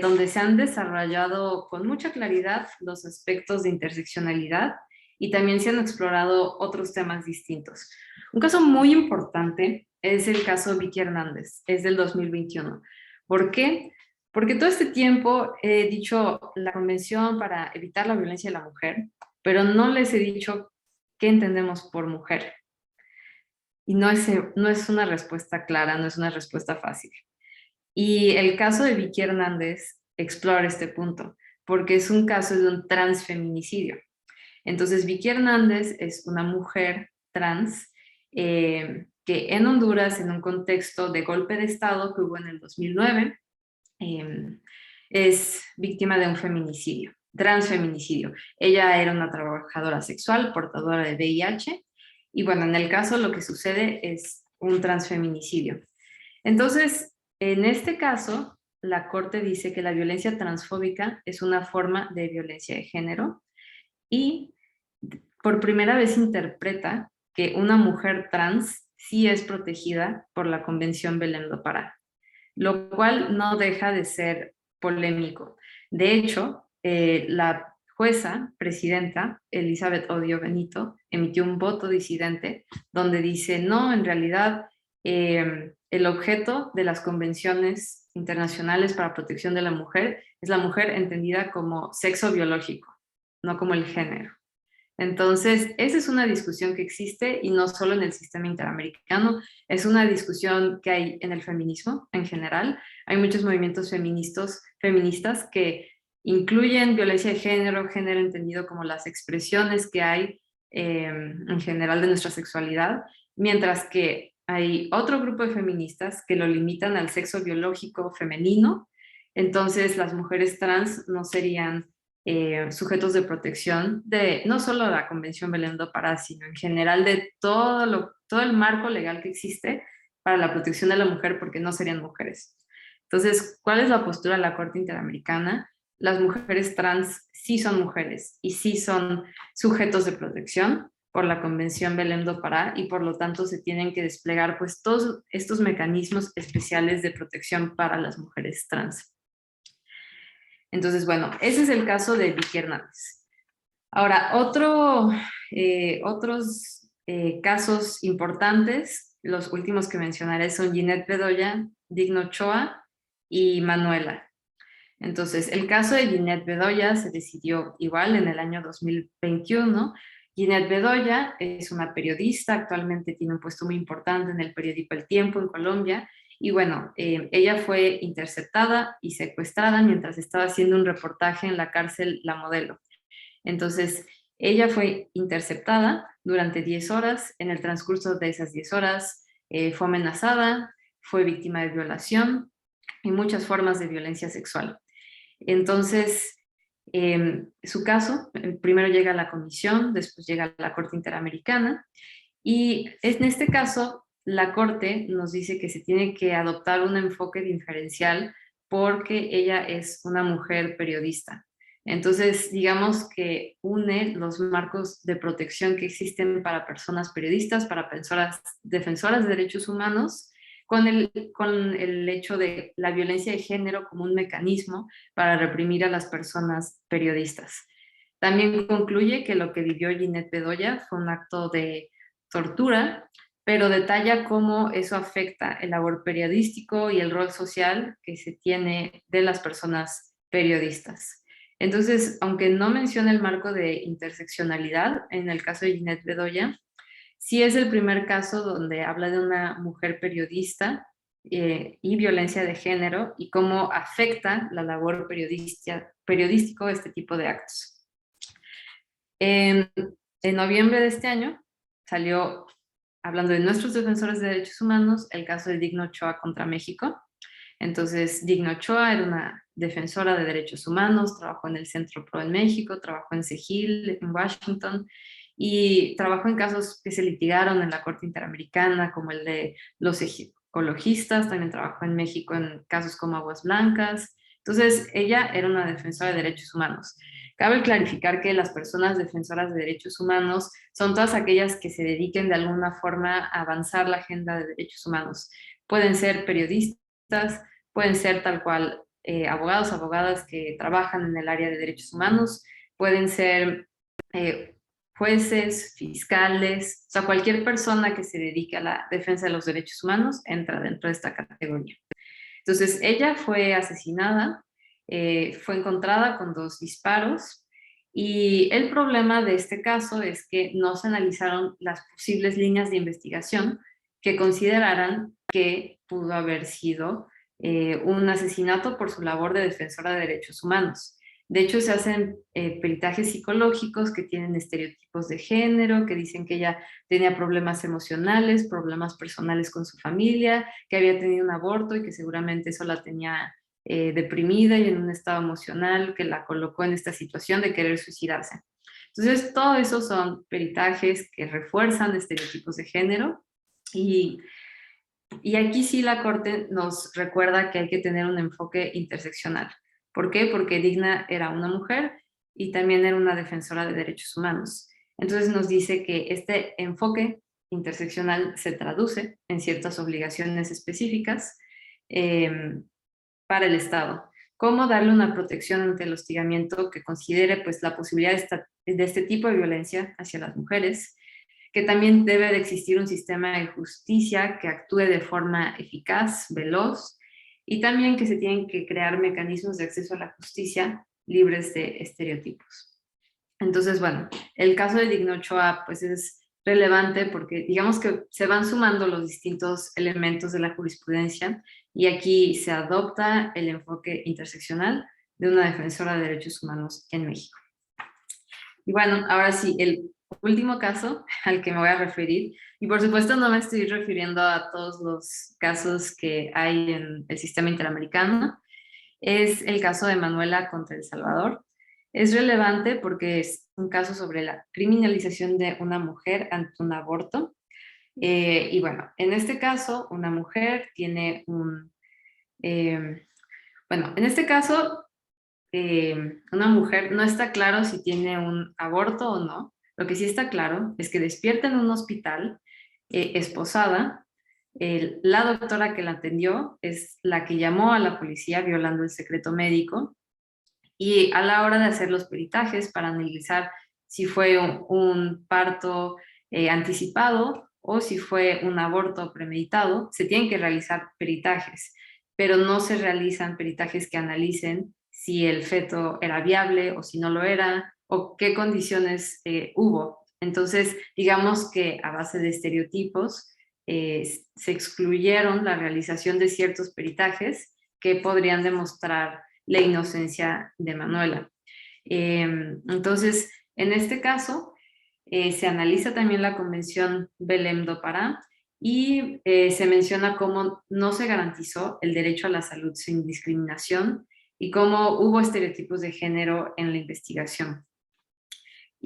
donde se han desarrollado con mucha claridad los aspectos de interseccionalidad y también se han explorado otros temas distintos. Un caso muy importante es el caso Vicky Hernández, es del 2021. ¿Por qué? Porque todo este tiempo he dicho la Convención para evitar la violencia de la mujer, pero no les he dicho qué entendemos por mujer. Y no es una respuesta clara, no es una respuesta fácil. Y el caso de Vicky Hernández explora este punto, porque es un caso de un transfeminicidio. Entonces, Vicky Hernández es una mujer trans que en Honduras, en un contexto de golpe de Estado que hubo en el 2009, es víctima de un feminicidio, transfeminicidio. Ella era una trabajadora sexual, portadora de VIH, y bueno, en el caso lo que sucede es un transfeminicidio. Entonces, en este caso, la Corte dice que la violencia transfóbica es una forma de violencia de género y por primera vez interpreta que una mujer trans sí es protegida por la Convención Belém do Pará, lo cual no deja de ser polémico. De hecho, la jueza presidenta, Elizabeth Odio Benito, emitió un voto disidente donde dice, no, en realidad el objeto de las convenciones internacionales para protección de la mujer es la mujer entendida como sexo biológico, no como el género. Entonces, esa es una discusión que existe y no solo en el sistema interamericano, es una discusión que hay en el feminismo en general. Hay muchos movimientos feministas que incluyen violencia de género, género entendido como las expresiones que hay en general de nuestra sexualidad, mientras que hay otro grupo de feministas que lo limitan al sexo biológico femenino. Entonces, las mujeres trans no serían sujetos de protección de no solo la Convención Belém do Pará, sino en general de todo el marco legal que existe para la protección de la mujer, porque no serían mujeres. Entonces, ¿cuál es la postura de la Corte Interamericana? Las mujeres trans sí son mujeres y sí son sujetos de protección por la Convención Belém do Pará y por lo tanto se tienen que desplegar pues todos estos mecanismos especiales de protección para las mujeres trans. Entonces, bueno, ese es el caso de Vicky Hernández. Ahora, otros casos importantes, los últimos que mencionaré son Ginette Bedoya, Digno Ochoa y Manuela. Entonces, el caso de Ginette Bedoya se decidió igual en el año 2021. Ginette Bedoya es una periodista, actualmente tiene un puesto muy importante en el periódico El Tiempo en Colombia. Y bueno, ella fue interceptada y secuestrada mientras estaba haciendo un reportaje en la cárcel La Modelo. Entonces, ella fue interceptada durante 10 horas. En el transcurso de esas 10 horas fue amenazada, fue víctima de violación y muchas formas de violencia sexual. Entonces, su caso primero llega a la comisión, después llega a la Corte Interamericana y en este caso la Corte nos dice que se tiene que adoptar un enfoque diferencial porque ella es una mujer periodista. Entonces, digamos que une los marcos de protección que existen para personas periodistas, para defensoras de derechos humanos, con el hecho de la violencia de género como un mecanismo para reprimir a las personas periodistas. También concluye que lo que vivió Ginette Bedoya fue un acto de tortura, pero detalla cómo eso afecta el labor periodístico y el rol social que se tiene de las personas periodistas. Entonces, aunque no menciona el marco de interseccionalidad, en el caso de Ginette Bedoya, sí es el primer caso donde habla de una mujer periodista y violencia de género y cómo afecta la labor periodístico este tipo de actos. En noviembre de este año salió, hablando de nuestros defensores de derechos humanos, el caso de Digna Ochoa contra México. Entonces, Digna Ochoa era una defensora de derechos humanos, trabajó en el Centro PRO en México, trabajó en CEGIL en Washington y trabajó en casos que se litigaron en la Corte Interamericana, como el de los ecologistas, también trabajó en México en casos como Aguas Blancas. Entonces, ella era una defensora de derechos humanos. Cabe clarificar que las personas defensoras de derechos humanos son todas aquellas que se dediquen de alguna forma a avanzar la agenda de derechos humanos. Pueden ser periodistas, pueden ser tal cual abogados, abogadas que trabajan en el área de derechos humanos, pueden ser jueces, fiscales, o sea, cualquier persona que se dedique a la defensa de los derechos humanos entra dentro de esta categoría. Entonces, ella fue asesinada, fue encontrada con 2 disparos y el problema de este caso es que no se analizaron las posibles líneas de investigación que consideraran que pudo haber sido un asesinato por su labor de defensora de derechos humanos. De hecho, se hacen peritajes psicológicos que tienen estereotipos de género, que dicen que ella tenía problemas emocionales, problemas personales con su familia, que había tenido un aborto y que seguramente eso la tenía deprimida y en un estado emocional que la colocó en esta situación de querer suicidarse. Entonces, todo eso son peritajes que refuerzan estereotipos de género y aquí sí la Corte nos recuerda que hay que tener un enfoque interseccional. ¿Por qué? Porque Digna era una mujer y también era una defensora de derechos humanos. Entonces nos dice que este enfoque interseccional se traduce en ciertas obligaciones específicas para el Estado. ¿Cómo darle una protección ante el hostigamiento que considere pues, la posibilidad de este tipo de violencia hacia las mujeres? Que también debe de existir un sistema de justicia que actúe de forma eficaz, veloz, y también que se tienen que crear mecanismos de acceso a la justicia libres de estereotipos. Entonces, bueno, el caso de Digna Ochoa pues es relevante porque digamos que se van sumando los distintos elementos de la jurisprudencia y aquí se adopta el enfoque interseccional de una defensora de derechos humanos en México. Y bueno, ahora sí, el último caso al que me voy a referir, y por supuesto no me estoy refiriendo a todos los casos que hay en el sistema interamericano, es el caso de Manuela contra El Salvador. Es relevante porque es un caso sobre la criminalización de una mujer ante un aborto. Y bueno, en este caso, una mujer tiene bueno, en este caso, una mujer no está claro si tiene un aborto o no. Lo que sí está claro es que despierta en un hospital, esposada. La doctora que la atendió es la que llamó a la policía violando el secreto médico y a la hora de hacer los peritajes para analizar si fue un parto anticipado o si fue un aborto premeditado, se tienen que realizar peritajes, pero no se realizan peritajes que analicen si el feto era viable o si no lo era o qué condiciones hubo. Entonces, digamos que a base de estereotipos se excluyeron la realización de ciertos peritajes que podrían demostrar la inocencia de Manuela. Entonces, en este caso, se analiza también la Convención Belém do Pará y se menciona cómo no se garantizó el derecho a la salud sin discriminación y cómo hubo estereotipos de género en la investigación.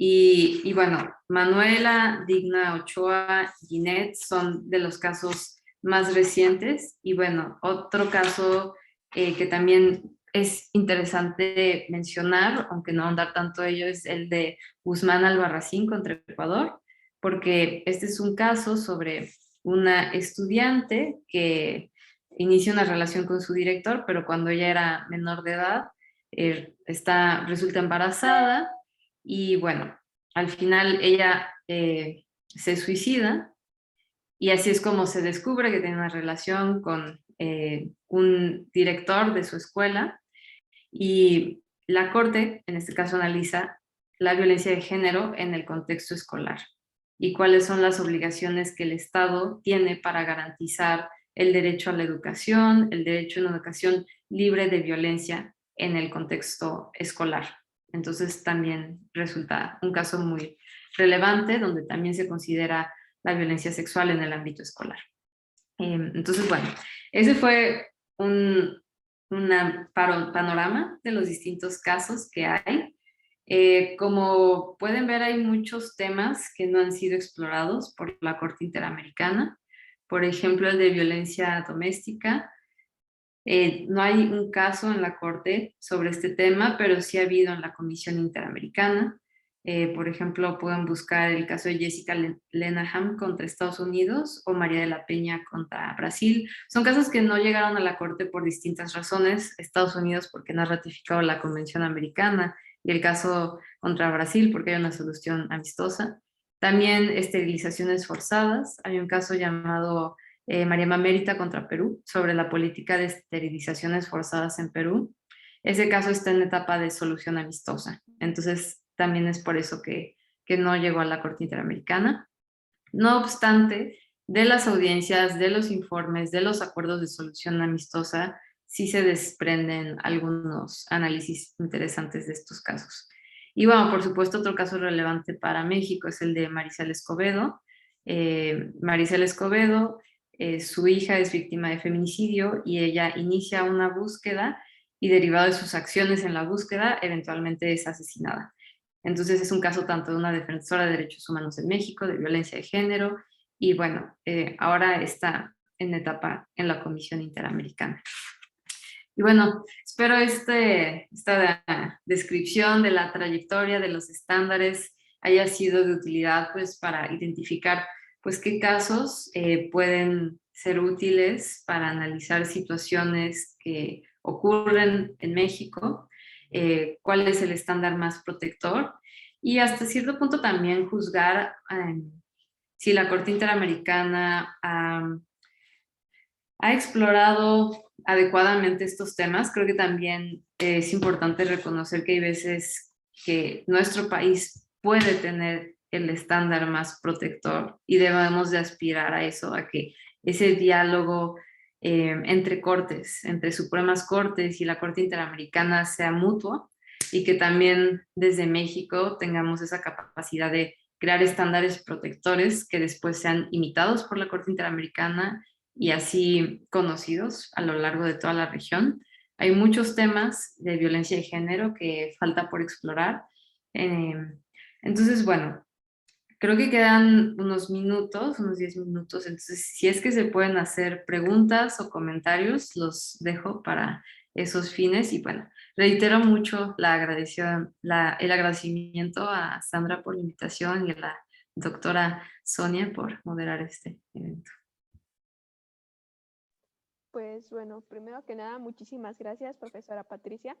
Y bueno, Manuela, Digna Ochoa, Ginette son de los casos más recientes. Y bueno, otro caso que también es interesante mencionar, aunque no ahondar tanto ello, es el de Guzmán Albarracín contra Ecuador, porque este es un caso sobre una estudiante que inicia una relación con su director, pero cuando ella era menor de edad, resulta embarazada y bueno, al final ella se suicida y así es como se descubre que tiene una relación con un director de su escuela Y la Corte, en este caso, analiza la violencia de género en el contexto escolar y cuáles son las obligaciones que el Estado tiene para garantizar el derecho a la educación, el derecho a una educación libre de violencia en el contexto escolar. Entonces también resulta un caso muy relevante donde también se considera la violencia sexual en el ámbito escolar. Entonces, bueno, ese fue un panorama de los distintos casos que hay. Como pueden ver, hay muchos temas que no han sido explorados por la Corte Interamericana. Por ejemplo, el de violencia doméstica. No hay un caso en la Corte sobre este tema, pero sí ha habido en la Comisión Interamericana. Por ejemplo, pueden buscar el caso de Jessica Lenaham contra Estados Unidos o María de la Peña contra Brasil. Son casos que no llegaron a la Corte por distintas razones. Estados Unidos porque no ha ratificado la Convención Americana y el caso contra Brasil porque hay una solución amistosa. También esterilizaciones forzadas. Hay un caso llamado María Mamérita contra Perú, sobre la política de esterilizaciones forzadas en Perú. Ese caso está en etapa de solución amistosa. Entonces, también es por eso que no llegó a la Corte Interamericana. No obstante, de las audiencias, de los informes, de los acuerdos de solución amistosa, sí se desprenden algunos análisis interesantes de estos casos. Y bueno, por supuesto, otro caso relevante para México es el de Maricela Escobedo. Maricela Escobedo, su hija es víctima de feminicidio y ella inicia una búsqueda y derivado de sus acciones en la búsqueda, eventualmente es asesinada. Entonces es un caso tanto de una defensora de derechos humanos en México, de violencia de género, y bueno, ahora está en etapa en la Comisión Interamericana. Y bueno, espero esta descripción de la trayectoria de los estándares haya sido de utilidad pues para identificar pues qué casos pueden ser útiles para analizar situaciones que ocurren en México, cuál es el estándar más protector y hasta cierto punto también juzgar si la Corte Interamericana ha explorado adecuadamente estos temas. Creo que también es importante reconocer que hay veces que nuestro país puede tener el estándar más protector y debemos de aspirar a eso, a que ese diálogo entre cortes, entre Supremas Cortes y la Corte Interamericana sea mutuo y que también desde México tengamos esa capacidad de crear estándares protectores que después sean imitados por la Corte Interamericana y así conocidos a lo largo de toda la región. Hay muchos temas de violencia de género que falta por explorar. Entonces, bueno, creo que quedan unos minutos, unos 10 minutos, entonces si es que se pueden hacer preguntas o comentarios, los dejo para esos fines y bueno, reitero mucho el agradecimiento a Sandra por la invitación y a la doctora Sonia por moderar este evento. Pues bueno, primero que nada, muchísimas gracias, profesora Patricia.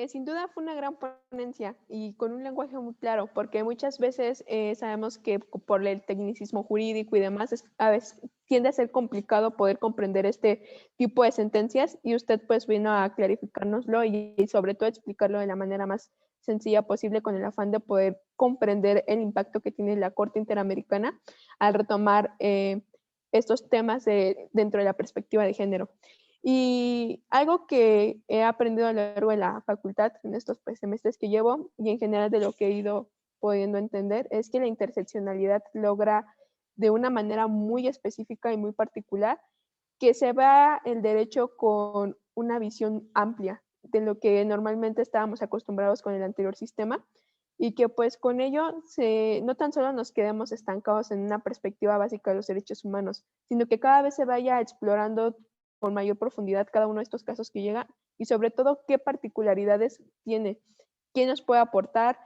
Sin duda fue una gran ponencia y con un lenguaje muy claro, porque muchas veces sabemos que por el tecnicismo jurídico y demás, a veces tiende a ser complicado poder comprender este tipo de sentencias y usted pues vino a clarificárnoslo y sobre todo explicarlo de la manera más sencilla posible con el afán de poder comprender el impacto que tiene la Corte Interamericana al retomar estos temas dentro de la perspectiva de género. Y algo que he aprendido a lo largo de la facultad en estos semestres que llevo y en general de lo que he ido pudiendo entender es que la interseccionalidad logra de una manera muy específica y muy particular que se vea el derecho con una visión amplia de lo que normalmente estábamos acostumbrados con el anterior sistema y que pues con ello no tan solo nos quedemos estancados en una perspectiva básica de los derechos humanos, sino que cada vez se vaya explorando con mayor profundidad cada uno de estos casos que llega y sobre todo qué particularidades tiene, quién nos puede aportar,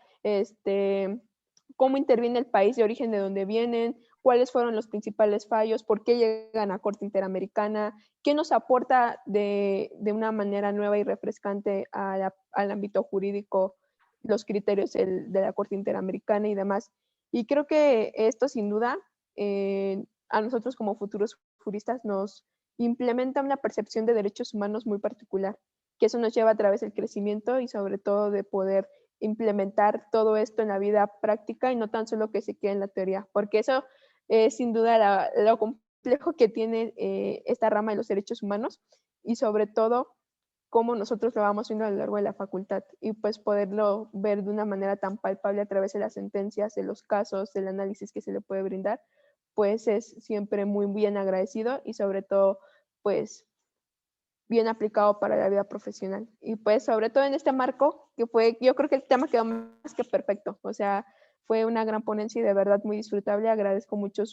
cómo interviene el país de origen de donde vienen, cuáles fueron los principales fallos, por qué llegan a Corte Interamericana, qué nos aporta de una manera nueva y refrescante al ámbito jurídico los criterios de la Corte Interamericana y demás. Y creo que esto sin duda a nosotros como futuros juristas nos implementa una percepción de derechos humanos muy particular. que eso nos lleva a través del crecimiento y sobre todo de poder implementar todo esto en la vida práctica y no tan solo que se quede en la teoría, porque eso es sin duda lo complejo que tiene esta rama de los derechos humanos y sobre todo cómo nosotros lo vamos viendo a lo largo de la facultad y pues poderlo ver de una manera tan palpable a través de las sentencias, de los casos, del análisis que se le puede brindar, pues es siempre muy bien agradecido y sobre todo pues bien aplicado para la vida profesional. Y pues sobre todo en este marco, que fue, yo creo que el tema quedó más que perfecto, o sea, fue una gran ponencia y de verdad muy disfrutable, agradezco mucho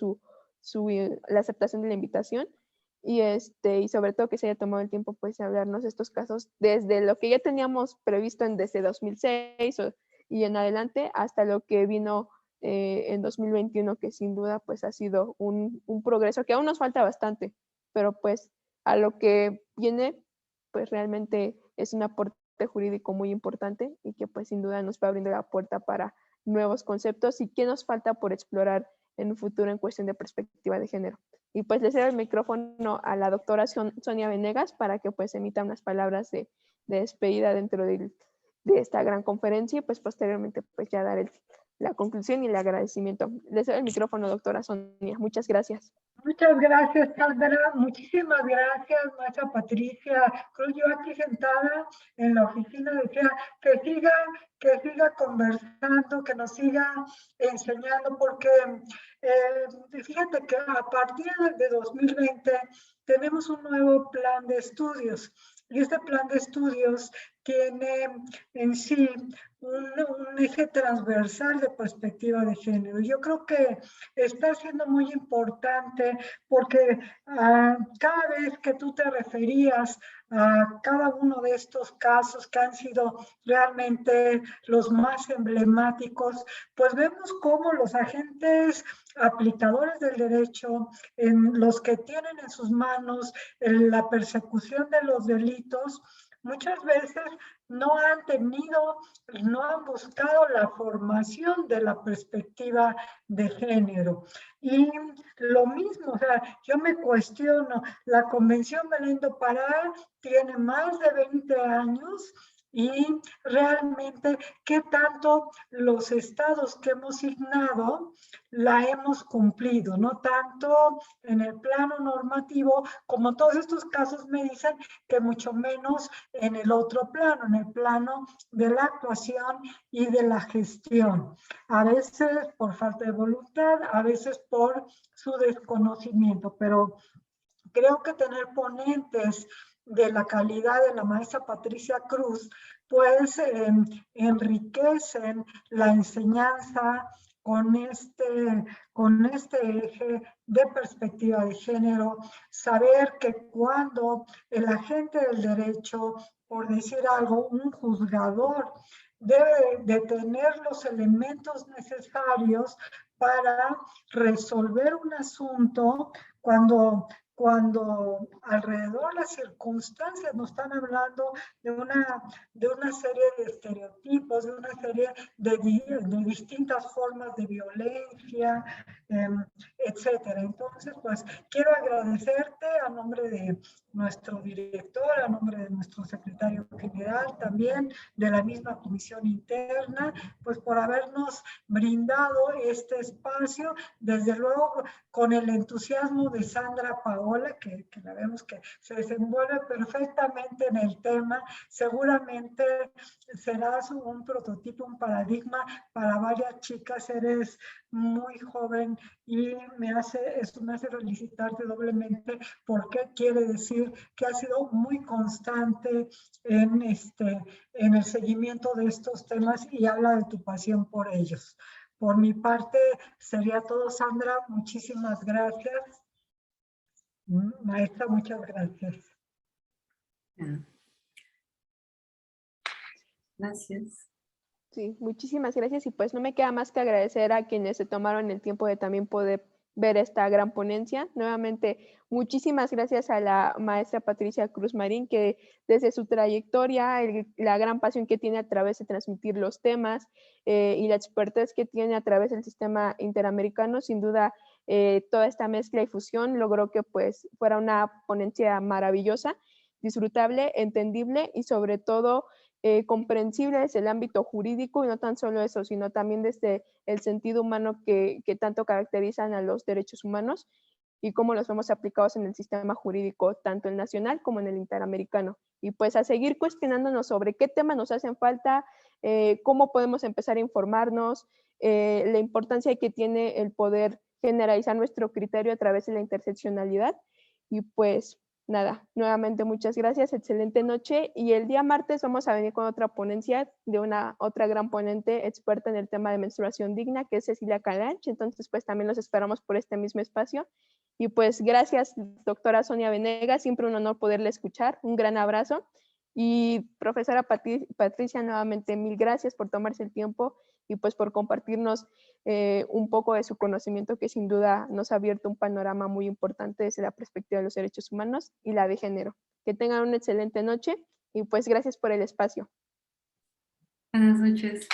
la aceptación de la invitación y sobre todo que se haya tomado el tiempo pues de hablarnos de estos casos desde lo que ya teníamos previsto desde 2006 y en adelante hasta lo que vino en 2021, que sin duda pues ha sido un progreso que aún nos falta bastante, pero pues a lo que viene, pues realmente es un aporte jurídico muy importante y que pues sin duda nos va abriendo la puerta para nuevos conceptos y qué nos falta por explorar en un futuro en cuestión de perspectiva de género. Y pues le cedo el micrófono a la doctora Sonia Venegas para que pues emita unas palabras de despedida dentro de esta gran conferencia y pues posteriormente pues ya dar la conclusión y el agradecimiento. Le cedo el micrófono, doctora Sonia. Muchas gracias. Muchas gracias, Sandra. Muchísimas gracias, maestra Patricia Cruz. Yo aquí sentada en la oficina decía que siga conversando, que nos siga enseñando, porque fíjate que a partir de 2020 tenemos un nuevo plan de estudios. Y este plan de estudios tiene en sí un eje transversal de perspectiva de género. Yo creo que está siendo muy importante porque cada vez que tú te referías a cada uno de estos casos que han sido realmente los más emblemáticos, pues vemos cómo los agentes aplicadores del derecho, en los que tienen en sus manos la persecución de los delitos, muchas veces no han buscado la formación de la perspectiva de género. Y lo mismo, o sea, yo me cuestiono, la Convención Belén do Pará tiene más de 20 años y realmente qué tanto los estados que hemos signado la hemos cumplido, no tanto en el plano normativo como todos estos casos me dicen que mucho menos en el otro plano, en el plano de la actuación y de la gestión. A veces por falta de voluntad, a veces por su desconocimiento, pero creo que tener ponentes de la calidad de la maestra Patricia Cruz, pues enriquecen la enseñanza con este eje de perspectiva de género, saber que cuando el agente del derecho, por decir algo, un juzgador, debe de tener los elementos necesarios para resolver un asunto cuando alrededor las circunstancias nos están hablando de una serie de estereotipos, de una serie de distintas formas de violencia, etcétera. Entonces, pues quiero agradecerte a nombre de nuestro director, a nombre de nuestro secretario general, también de la misma comisión interna, pues por habernos brindado este espacio, desde luego con el entusiasmo de Sandra Paola, que la vemos que se desenvuelve perfectamente en el tema. Seguramente serás un prototipo, un paradigma para varias chicas. Eres muy joven y eso me hace felicitarte doblemente, porque quiere decir que has sido muy constante en el seguimiento de estos temas y habla de tu pasión por ellos. Por mi parte sería todo, Sandra. Muchísimas gracias. Maestra, muchas gracias. Gracias. Sí, muchísimas gracias y pues no me queda más que agradecer a quienes se tomaron el tiempo de también poder ver esta gran ponencia. Nuevamente, muchísimas gracias a la maestra Patricia Cruz Marín, que desde su trayectoria, la gran pasión que tiene a través de transmitir los temas y la expertez que tiene a través del sistema interamericano, sin duda toda esta mezcla y fusión logró que pues fuera una ponencia maravillosa. disfrutable, entendible y sobre todo comprensible desde el ámbito jurídico, y no tan solo eso, sino también desde el sentido humano que tanto caracterizan a los derechos humanos y cómo los vemos aplicados en el sistema jurídico, tanto el nacional como en el interamericano. Y pues a seguir cuestionándonos sobre qué temas nos hacen falta, cómo podemos empezar a informarnos, la importancia que tiene el poder generalizar nuestro criterio a través de la interseccionalidad. Y pues nada, nuevamente muchas gracias, excelente noche, y el día martes vamos a venir con otra ponencia de otra gran ponente experta en el tema de menstruación digna, que es Cecilia Calanch. Entonces pues también los esperamos por este mismo espacio. Y pues gracias, doctora Sonia Venegas, siempre un honor poderle escuchar, un gran abrazo. Y profesora Patricia, nuevamente mil gracias por tomarse el tiempo y pues por compartirnos un poco de su conocimiento, que sin duda nos ha abierto un panorama muy importante desde la perspectiva de los derechos humanos y la de género. Que tengan una excelente noche y pues gracias por el espacio. Buenas noches.